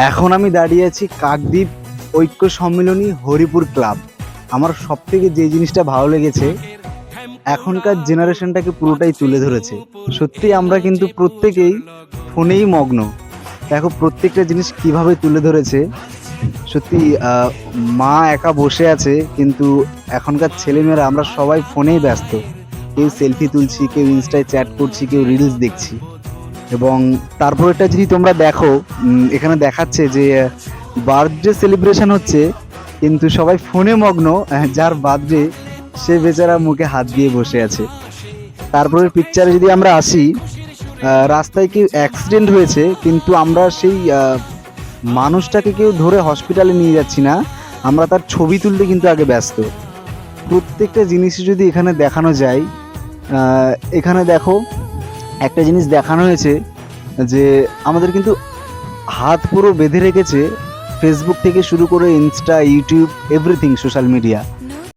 এখন আমি দাঁড়িয়ে আছি কাকদ্বীপ ঐক্য সম্মিলনী হরিপুর ক্লাব। আমার সব থেকে যে জিনিসটা ভালো লেগেছে, এখনকার জেনারেশনটাকে পুরোটাই তুলে ধরেছে। সত্যি আমরা কিন্তু প্রত্যেকেই ফোনেই মগ্ন। দেখো প্রত্যেকটা জিনিস কিভাবে তুলে ধরেছে। সত্যি মা একা বসে আছে, কিন্তু এখনকার ছেলেমেয়েরা আমরা সবাই ফোনেই ব্যস্ত। কেউ সেলফি তুলছি, কেউ ইনস্টায় চ্যাট করছি, কেউ রিলস দেখছি। এবং তারপরেরটা যদি তোমরা দেখো, এখানে দেখাচ্ছে যে বার্থডে সেলিব্রেশন হচ্ছে, কিন্তু সবাই ফোনে মগ্ন। যার বার্থডে সে বেচারা মুখে হাত দিয়ে বসে আছে। তারপরের পিকচারে যদি আমরা আসি, রাস্তায় কেউ অ্যাক্সিডেন্ট হয়েছে, কিন্তু আমরা সেই মানুষটাকে কেউ ধরে হসপিটালে নিয়ে যাচ্ছি না, আমরা তার ছবি তুলতে কিন্তু আগে ব্যস্ত। প্রত্যেকটা জিনিসই যদি এখানে দেখানো যায়, এখানে দেখো একটা জিনিস দেখানো হয়েছে যে আমাদের কিন্তু হাত পুরো বেঁধে রেখেছে ফেসবুক থেকে শুরু করে Insta, YouTube, everything social media.